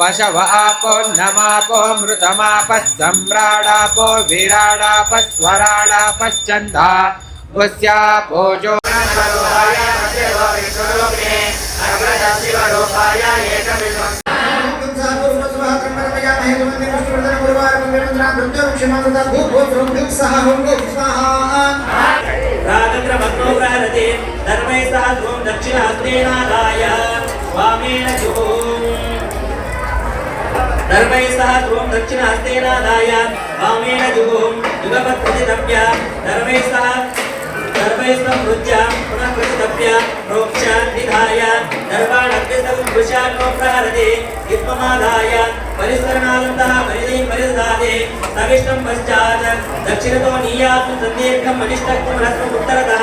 पशव आपो नमापो मृतमापः सम्राडापो विराडापः स्वराडापश्चन्दा पुस्यापोजो दक्षिणहस्तेनादाय वामेन जुगुं युगपत्प्रतितप्य दर्भैस्तमृत्य पुनः प्रतितप्य प्रोक्ष निधाय दर्भाणभ्यस्तपुरुषान्नो प्रहरते इत्ममादाय परिसरणानन्तः परिधीं परिददाते सविष्टं पश्चात् दक्षिणतो नीयातु सन्दीर्घम् अनिष्टक्तं रस्मम् उत्तरतः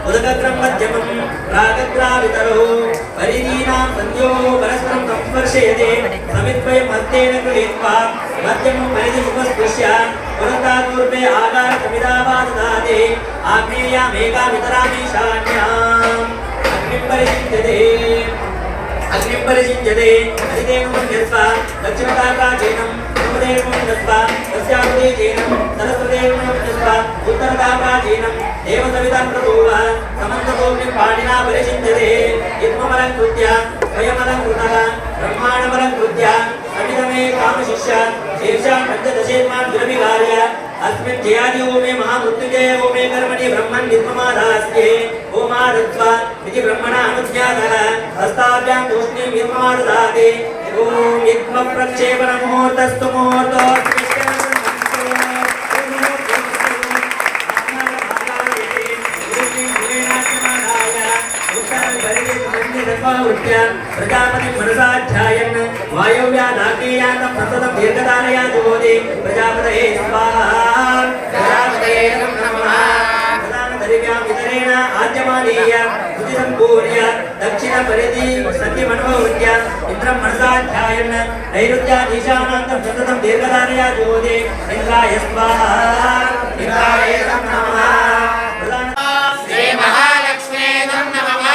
उदकग्रं मध्यमं प्रागग्रावितरो परिधीनां सन्ध्योः परस्परं संस्पर्शयते समिद्वयं हस्तेन गृहीत्वा मध्यमं परिधिमुपस्पृश्य पुरस्तादूर्वे आकारसमिदापाददाते आग्नेयामेकामितरामीशान्याम् अग्निं परिषिञ्जते अधिदेवं यस्वा दक्षिणताकाचेनं पूर्वदेवं यस्वा तस्याहुदेचेनं सरस्वदेवं यस्वा उत्तरताकाचेनं देवसवितां प्रभुव समन्ततोऽग्निं पाणिना परिषिञ्जते यत्ममलङ्कृत्य स्वयमलङ्कृतः ब्रह्माण्डमलङ्कृत्य समितमे कामशिष्य शीर्षां पञ्चदशेत्मां दुरभिवार्य अस्मिन् जयादि ओमे महामृत्युञ्जय ओमे कर्मणि ब्रह्मन् निर्ममादास्ते ओमादत्वा इति ब्रह्मणा अनुज्ञातः हस्ताभ्यां तूष्णीं निर्ममाददाते ॐ युग्मप्रक्षेपणमुहूर्तस्तु मुहूर्तो प्रजापति मनसाध्यायन् वायव्यादाग्नेयातं सततं दीर्घधारया जुहोति प्रजापतये स्वाहा प्रजापतये नमः प्रधानदरिव्यां वितरेण आद्यमानीय बुद्धिसम्पूर्य दक्षिणपरिधि सत्यमनुभवृत्य इन्द्रं मनसाध्यायन् नैऋत्याधीशानान्तं सततं दीर्घधारया जुहोति इन्द्राय स्वाहा इन्द्राय नमः श्री महालक्ष्मी नमः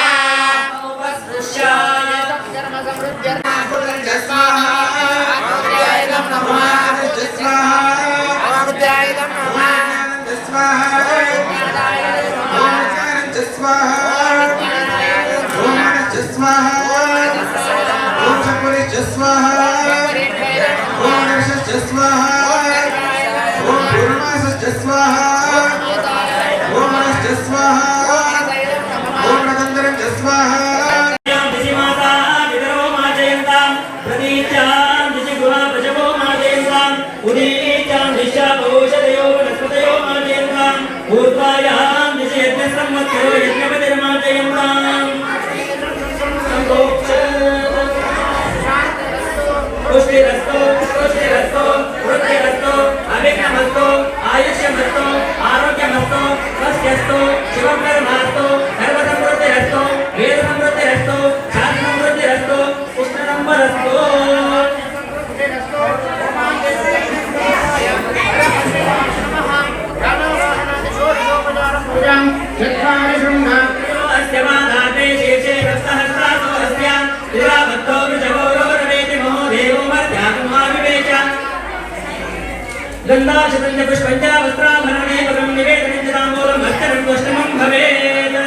गन्धाशतन्य पुष्पञ्च वस्त्राभरणे पदं निवेदनं ताम्बूलं हस्तनं गोष्ठमं भवेत्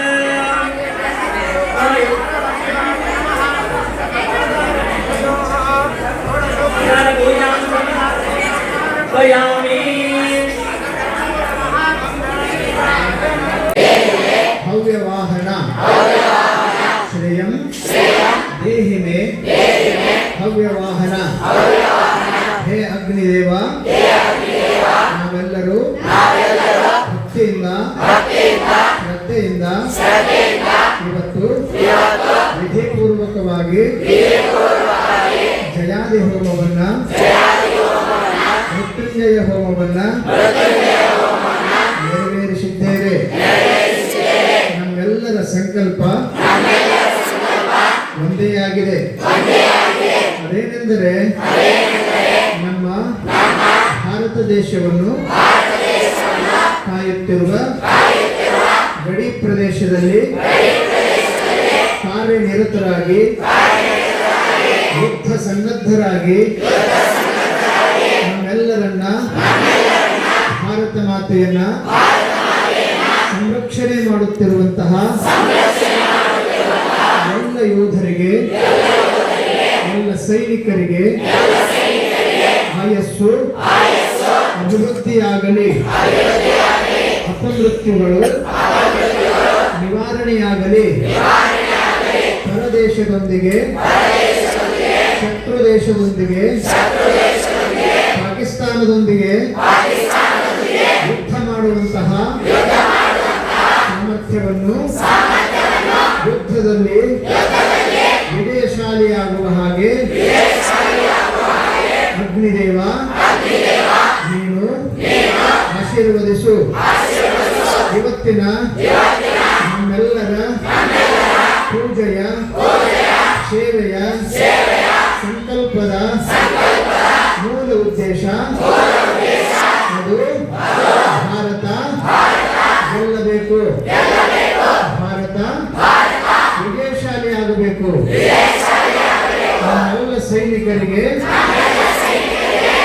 भव्यवाहन श्रेयं देहि मे भव्यवाहन हे अग्निदेव ನಾವೆಲ್ಲರೂ ಭಕ್ತಿಯಿಂದ ಶ್ರದ್ಧೆಯಿಂದ ಇವತ್ತು ವಿಧಿಪೂರ್ವಕವಾಗಿ ಜಯಾದಿ ಹೋಮವನ್ನ ಮೃತ್ಯುಂಜಯ ಹೋಮವನ್ನ ನೆರವೇರಿಸಿದ್ದೇವೆ. ನಮ್ಮೆಲ್ಲರ ಸಂಕಲ್ಪ ಒಂದೇ ಆಗಿದೆ. ಅದೇನೆಂದರೆ ನಮ್ಮ ಭಾರತ ದೇಶವನ್ನು ಕಾಯುತ್ತಿರುವ ಗಡಿ ಪ್ರದೇಶದಲ್ಲಿ ಕಾರ್ಯನಿರತರಾಗಿ ಯುದ್ಧ ಸನ್ನದ್ಧರಾಗಿ ನಮ್ಮೆಲ್ಲರನ್ನ ಭಾರತ ಮಾತೆಯನ್ನ ಸಂರಕ್ಷಣೆ ಮಾಡುತ್ತಿರುವಂತಹ ಎಲ್ಲ ಯೋಧರಿಗೆ ಎಲ್ಲ ಸೈನಿಕರಿಗೆ ಆಯಸ್ಸು ಅಭಿವೃದ್ಧಿಯಾಗಲಿ, ಅಪಮೃತ್ಯುಗಳು ನಿವಾರಣೆಯಾಗಲಿ, ಪರದೇಶದೊಂದಿಗೆ ಶತ್ರು ದೇಶದೊಂದಿಗೆ ಪಾಕಿಸ್ತಾನದೊಂದಿಗೆ ಯುದ್ಧ ಮಾಡುವಂತಹ ಸಾಮರ್ಥ್ಯವನ್ನು ಯುದ್ಧದಲ್ಲಿ ವಿಜಯಶಾಲಿಯಾಗುವ ಹಾಗೆ ಅಗ್ನಿದೇವ ನೀನು ಆಶೀರ್ವದಿಸು. ಇವತ್ತಿನ ನಮ್ಮೆಲ್ಲರ ಪೂಜೆಯ ಸೇವೆಯ ಸಂಕಲ್ಪದ ಮೂಲ ಉದ್ದೇಶ ಅದು ಭಾರತ ಗೆಲ್ಲಬೇಕು, ಭಾರತ ವಿಜಯಶಾಲಿ ಆಗಬೇಕು. ನಮ್ಮೆಲ್ಲ ಸೈನಿಕರಿಗೆ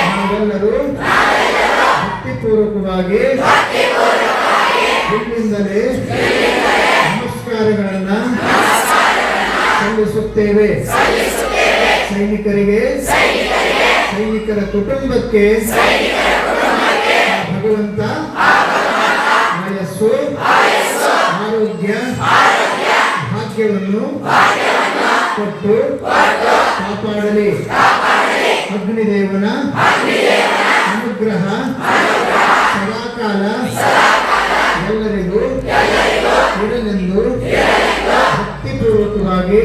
ನಾವೆಲ್ಲರೂ ಭಕ್ತಿಪೂರ್ವಕವಾಗಿ ಇಲ್ಲಿಂದಲೇ ನಮಸ್ಕಾರಗಳನ್ನು ಸಲ್ಲಿಸುತ್ತೇವೆ. ಸೈನಿಕರಿಗೆ, ಸೈನಿಕರ ಕುಟುಂಬಕ್ಕೆ ಭಗವಂತ ಆಯಸ್ಸು, ಆರೋಗ್ಯ, ಭಾಗ್ಯವನ್ನು ಕೊಟ್ಟು ಕಾಪಾಡಲಿ. ಅಗ್ನಿದೇವನ ಅನುಗ್ರಹ ಸದಾಕಾಲ ಎಲ್ಲರಿಗೂ ಇರಲೆಂದು ಭಕ್ತಿಪೂರ್ವಕವಾಗಿ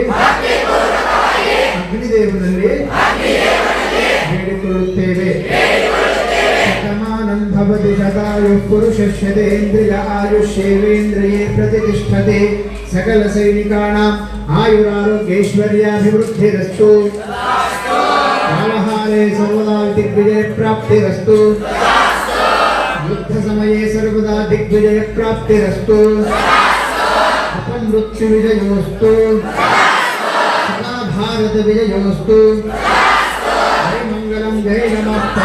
ಅಗ್ನಿದೇವನಲ್ಲಿ ಬೇಡಿಕೊಳ್ಳುತ್ತೇವೆ. ಶತಮಾನಂ ಭವತಿ ಶತಾಯುಃ ಪುರುಷಸ್ಯೇಂದ್ರಿಯ ಆಯುಷ್ಯೇವೇಂದ್ರಿಯೇ ಪ್ರತಿಷ್ಠತೆ. ಸಕಲ ಸೈನಿಕಾನಾಂ ಆಯುರಾರೋಗ್ಯೈಶ್ವರ್ಯಾಭಿವೃದ್ಧಿರಸ್ತು. ಕಾಲಹಾರೆ ಸರ್ವದಾ ದಿಗ್ವಿಜಯ ಪ್ರಾಪ್ತಿರಸ್ತು. ಯುದ್ಧ ಸಮಯೇ ಸರ್ವದಾ ದಿಗ್ವಿಜಯ ಪ್ರಾಪ್ತಿರಸ್ತು. ಅಪಮೃತ್ಯು ವಿಜಯೋಸ್ತು. ಸದಾ ಭಾರತ ವಿಜಯೋಸ್ತು. ಜಯ ಮಂಗಲಂ, ಜಯ ನಮಃ.